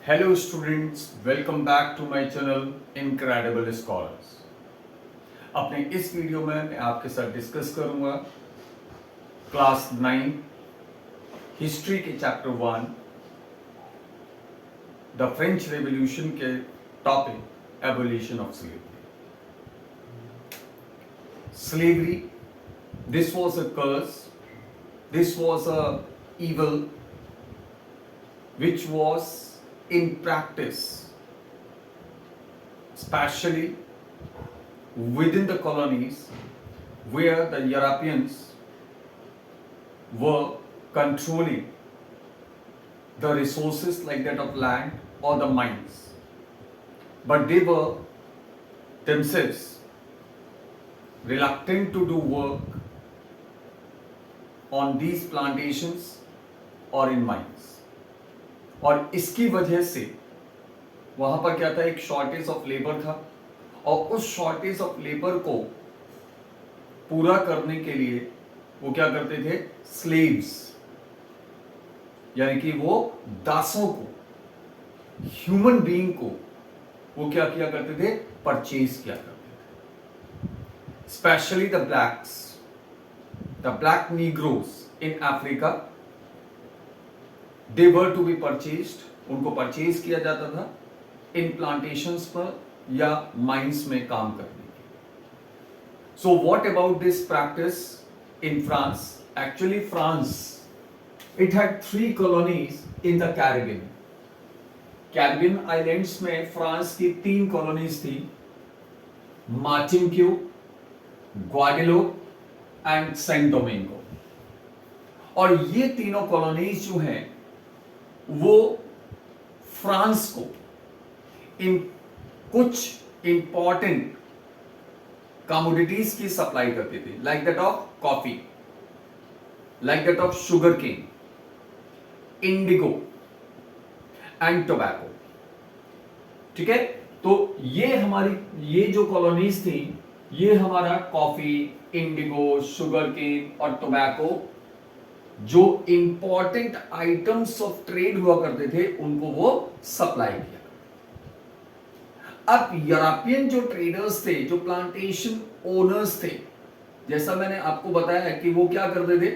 Hello students, welcome back to my channel Incredible Scholars. अपने इस video में मैं आपके साथ डिस्कस करूंगा क्लास 9 हिस्ट्री के चैप्टर 1 द फ्रेंच रेवोल्यूशन के topic abolition of slavery. Slavery, this was a curse, this was a evil which was in practice, especially within the colonies where the Europeans were controlling the resources like that of land or the mines, but they were themselves reluctant to do work on these plantations or in mines. और इसकी वजह से वहां पर क्या था, एक shortage of labour था और उस शॉर्टेज ऑफ लेबर को पूरा करने के लिए वो क्या करते थे, स्लेव्स यानी कि वो दासों को, ह्यूमन बीइंग को वो क्या किया करते थे, परचेज किया करते थे. Specially the blacks, the black negroes in Africa, they were to be purchased, उनको परचेज किया जाता था इन प्लांटेशंस पर या माइंस में काम करने के. So what about this practice in France? Actually France, it had 3 colonies in the Caribbean. Caribbean islands में फ्रांस की 3 कॉलोनीज थी, मार्टिनिक्यू, ग्वाडेलोप एंड सेंट डोमिंगो. और ये तीनों कॉलोनीज जो हैं वो फ्रांस को इन कुछ इंपॉर्टेंट कमोडिटीज की सप्लाई करती थी, like that of coffee, like that of sugar cane, indigo and tobacco. ठीक है, तो ये जो कॉलोनीज थी, ये हमारा कॉफी, इंडिगो, शुगर केन और टोबैको जो इंपॉर्टेंट आइटम्स ऑफ ट्रेड हुआ करते थे उनको वो सप्लाई किया. अब यूरोपियन जो ट्रेडर्स थे, जो प्लांटेशन ओनर्स थे, जैसा मैंने आपको बताया कि वो क्या करते थे,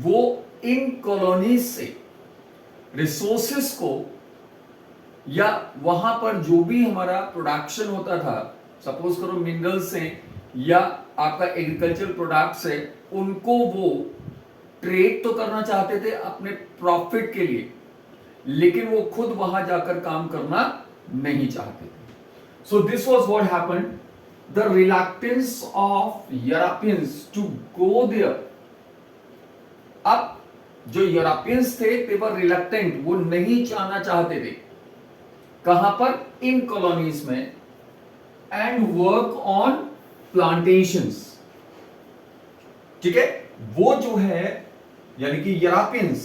वो इन कॉलोनीज से रिसोर्सेस को या वहां पर जो भी हमारा प्रोडक्शन होता था, सपोज करो मिनरल्स से या आपका एग्रीकल्चर प्रोडक्ट्स है, उनको वो ट्रेड तो करना चाहते थे अपने प्रॉफिट के लिए, लेकिन वो खुद वहां जाकर काम करना नहीं चाहते थे. So this was what happened, the reluctance of Europeans to go there. अब जो यूरोपियंस थे, दे वर रिलक्टेंट, वो नहीं जाना चाहते थे कहां पर, इन कॉलोनीज में, एंड वर्क ऑन प्लांटेशंस. ठीक है, वो जो है यानी कि यूरोपियंस,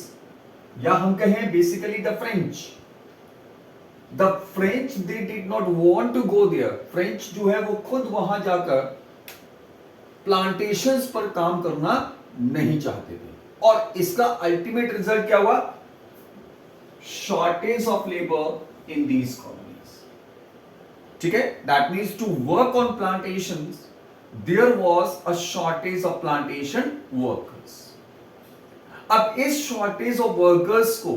या हम कहें basically the French they did not want to go there. French जो है वो खुद वहां जाकर प्लांटेशंस पर काम करना नहीं चाहते थे. और इसका अल्टीमेट रिजल्ट क्या हुआ, shortage of labour in these colonies. ठीक है, that means to work on plantations there was a shortage of plantation workers. अब इस शॉर्टेज ऑफ वर्कर्स को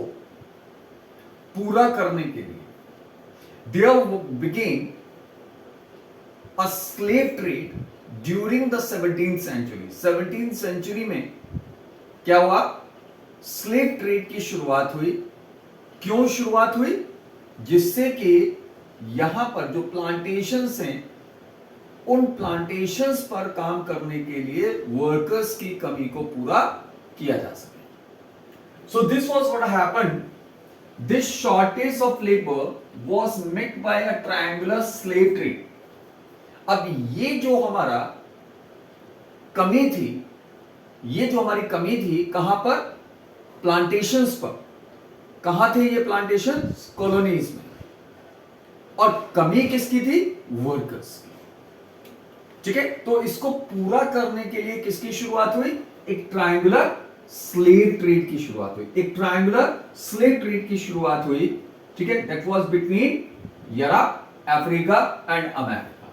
पूरा करने के लिए there began a slave trade during the 17th century. 17th century में क्या हुआ, स्लेव ट्रेड की शुरुआत हुई. क्यों शुरुआत हुई? जिससे कि यहां पर जो प्लांटेशंस हैं, उन प्लांटेशंस पर काम करने के लिए वर्कर्स की कमी को पूरा किया जा सके. So this was what happened. This shortage of labor was met by a triangular slave trade. अब ये जो हमारा कमी थी, ये जो हमारी कमी थी कहां पर, प्लांटेशंस पर. कहां थे ये प्लांटेशंस? कॉलोनीज में. और कमी किसकी थी? वर्कर्स की. ठीक है, तो इसको पूरा करने के लिए किसकी शुरुआत हुई, एक ट्रायंगुलर स्लेव ट्रेड की शुरुआत हुई. एक ट्रायंगुलर स्लेव ट्रेड की शुरुआत हुई ठीक है, that was between Europe, Africa and America,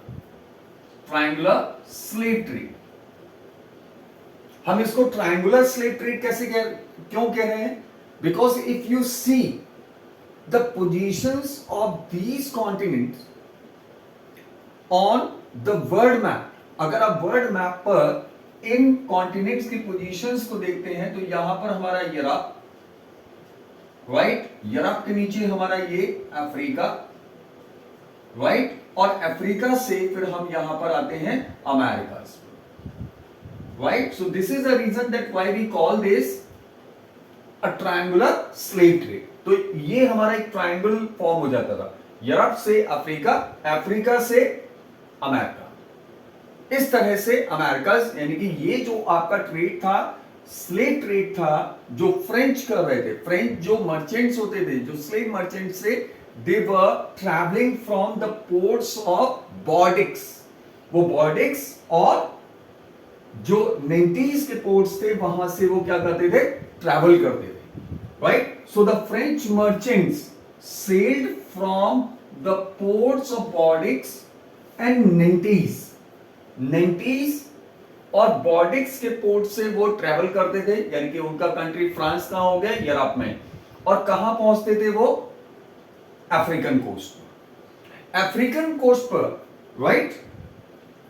triangular slave trade. हम इसको ट्रायंगुलर स्लेव ट्रेड क्यों कह रहे हैं? Because if you see the positions of these continents on the world map, अगर आप वर्ल्ड मैप पर इन कॉन्टिनेंट्स की पोजीशंस को देखते हैं तो यहां पर हमारा यूरोप, राइट, यूरोप के नीचे हमारा ये अफ्रीका, राइट, और अफ्रीका से फिर हम यहां पर आते हैं America, right. So this is the reason that why we call this a triangular slave trade. तो ये हमारा एक ट्रायंगल फॉर्म हो जाता था, यूरोप से अफ्रीका, अफ्रीका से अमेरिका, इस तरह से अमेरिका, यानी कि ये जो आपका ट्रेड था, स्लेव ट्रेड था, जो फ्रेंच कर रहे थे, फ्रेंच जो मर्चेंट्स होते थे, जो स्लेव मर्चेंट्स से, they were travelling from the ports of Bordeaux, वो बॉर्डिक्स और जो नेंटीज के पोर्ट्स थे वहां से वो क्या करते थे, ट्रैवल करते थे, right. So the French merchants sailed from the ports of Bordeaux and Nantes, Nantes और बॉर्डिक्स के पोर्ट से वो ट्रैवल करते थे, यानी कि उनका कंट्री फ्रांस कहां हो गया, यूरोप में, और कहां पहुंचते थे वो, अफ्रीकन कोस्ट पर, अफ्रीकन कोस्ट पर, राइट,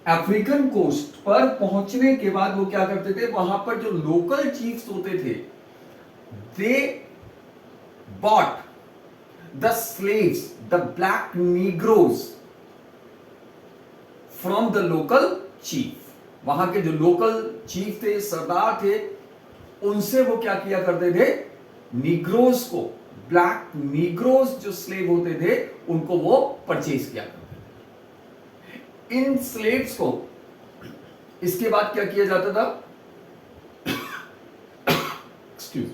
अफ्रीकन कोस्ट पर पहुंचने के बाद वो क्या करते थे, वहां पर जो लोकल चीफ्स होते थे, they bought the slaves, the black Negroes from the local chief, वहां के जो लोकल चीफ थे, सरदार थे, उनसे वो क्या किया करते थे, नीग्रोज को, ब्लैक नीग्रोज जो स्लेव होते थे, उनको वो परचेज किया करते थे। इन स्लेव्स को इसके बाद क्या किया जाता था, एक्सक्यूज,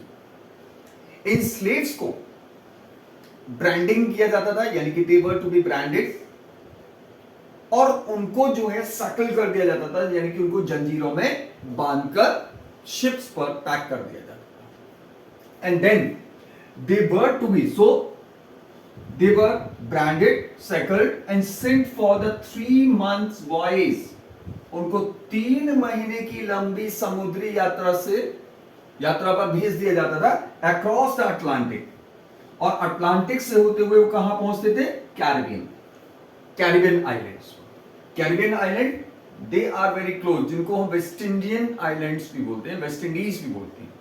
इन स्लेव्स को ब्रांडिंग किया जाता था, यानी कि they were to B branded, और उनको जो है सकल कर दिया जाता था, यानी कि उनको जंजीरों में बांधकर शिप्स पर पैक कर दिया जाता था, and then they were to be, so they were branded, shackled and sent for the 3 months voyage, उनको 3 महीने की लंबी समुद्री यात्रा पर भेज दिया जाता था, अक्रॉस द अटलांटिक, और अटलांटिक से होते हुए वो कहां पहुंचते थे, Caribbean islands. Caribbean island, they are very close, जिनको हम वेस्ट इंडियन आइलैंड्स भी बोलते हैं, वेस्ट इंडीज भी बोलते हैं,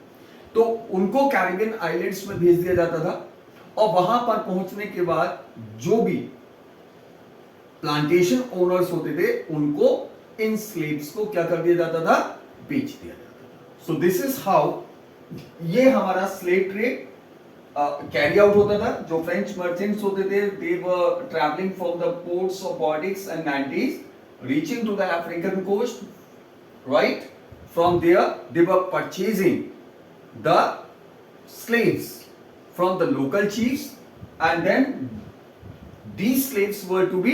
तो उनको कैरिबियन आइलैंड्स में भेज दिया जाता था, और वहां पर पहुंचने के बाद जो भी प्लांटेशन ओनर्स होते थे, उनको इन स्लेव्स को क्या कर दिया जाता था, बेच दिया जाता था। सो दिस इज हाउ ये हमारा स्लेव ट्रेड कैरी आउट होता था। जो फ्रेंच मर्चेंट्स होते थे, they were travelling from the ports of Bordeaux and Nantes, reaching to the African coast, right, from there they were purchasing the slaves from the local chiefs, and then these slaves were to be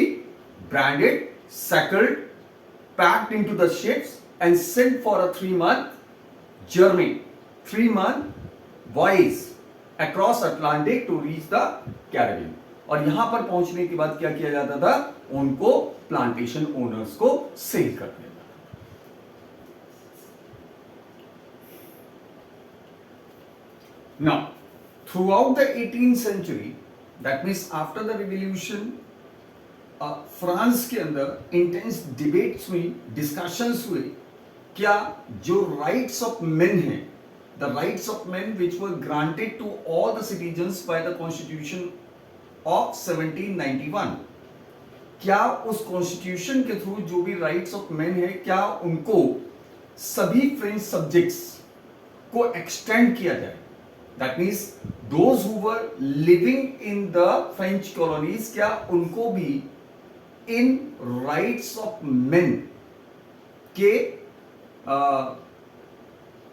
branded, shackled, packed into the ships and sent for a 3-month journey, 3-month voyage across Atlantic to reach the Caribbean. और यहां पर पहुंचने के बाद क्या किया जाता था, उनको प्लांटेशन ओनर्स को सेल कर दिया जाता था। Now, throughout the 18th century, that means after the revolution, France के अंदर इंटेंस डिबेट्स हुई, डिस्कशंस हुए, क्या जो राइट्स ऑफ मेन हैं, the rights of men which were granted to all the citizens by the constitution of 1791, क्या उस constitution के थ्रू जो भी राइट्स ऑफ मेन है, क्या उनको सभी फ्रेंच सब्जेक्ट्स को एक्सटेंड किया जाए, that means those who were living in the French colonies, क्या उनको भी इन राइट्स ऑफ मेन के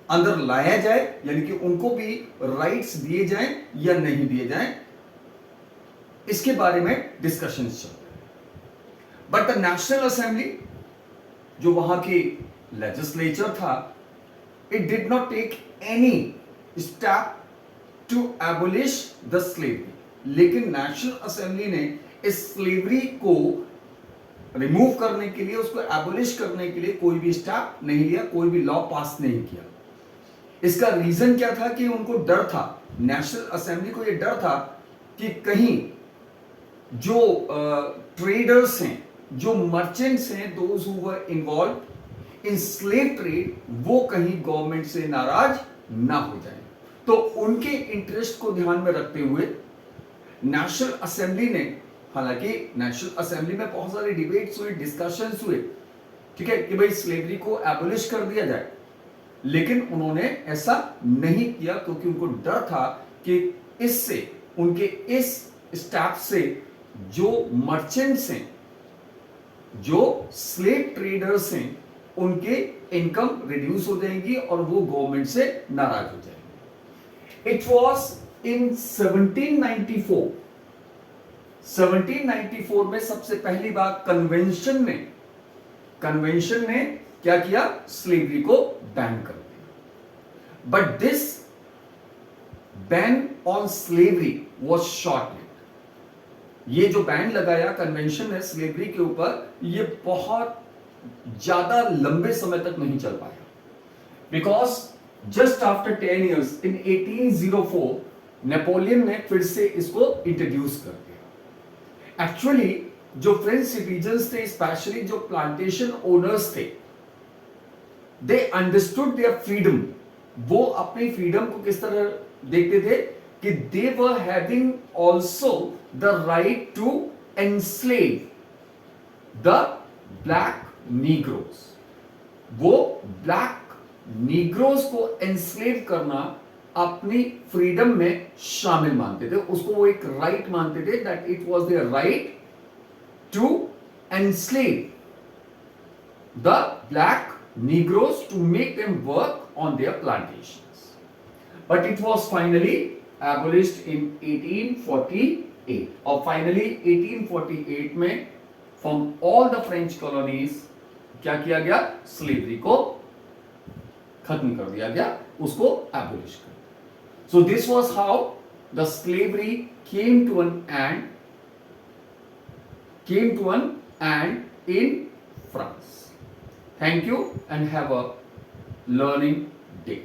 अंदर लाया जाए, यानी कि उनको भी राइट्स दिए जाएं या नहीं दिए जाएं, इसके बारे में डिस्कशंस चल रहे हैं। बट द नेशनल असेंबली, जो वहां की लेजिस्लेचर था, it did not take any step to abolish the slavery, लेकिन नेशनल असेंबली ने इस स्लेवरी को रिमूव करने के लिए, उसको एबोलिश करने के लिए कोई भी स्टेप नहीं लिया, कोई भी लॉ पास नहीं किया। इसका रीजन क्या था कि उनको डर था, नेशनल असेंबली को यह डर था कि कहीं जो ट्रेडर्स हैं, जो मर्चेंट्स हैं, those who were involve in slave trade, वो कहीं गवर्नमेंट से नाराज ना हो जाए। तो उनके इंटरेस्ट को ध्यान में रखते हुए नेशनल असेंबली ने, हालांकि नेशनल असेंबली में बहुत सारे डिबेट्स हुए, डिस्कशंस हुए, ठीक है, कि भाई स्लेवरी को एबोलिश कर दिया जाए, लेकिन उन्होंने ऐसा नहीं किया क्योंकि उनको डर था कि इससे, उनके इस स्टेप से जो मर्चेंट्स हैं, जो स्लेव ट्रेडर्स हैं, उनके इनकम रिड्यूस हो जाएंगी और वो गवर्नमेंट से नाराज हो जाएंगे। इट वॉज इन 1794 में सबसे पहली बार कन्वेंशन ने क्या किया, स्लेवरी को बैन कर दिया। But this ban on slavery was short lived. ये जो बैन लगाया कन्वेंशन ने स्लेवरी के ऊपर, ये बहुत ज्यादा लंबे समय तक नहीं चल पाया, because just after 10 years in 1804 Napoleon ने फिर से इसको इंट्रोड्यूस कर दिया। एक्चुअली जो फ्रेंच सिटीजन्स थे, स्पेशली जो प्लांटेशन ओनर्स थे, दे अंडरस्टूड देयर फ्रीडम। वो अपनी फ्रीडम को किस तरह देखते थे कि they were having also the right to enslave the black negroes. वो ब्लैक नीग्रोस को एनस्लेव करना अपनी फ्रीडम में शामिल मानते थे, उसको वो एक राइट मानते थे, that it was their right to enslave the black negroes to make them work on their plantations. But it was finally abolished in 1848 और फाइनली 1848 में from all the French colonies क्या किया गया, स्लेवरी को खत्म कर दिया गया, उसको एबोलिश कर दिया। So this was how the slavery came to an end in France. Thank you and have a learning day.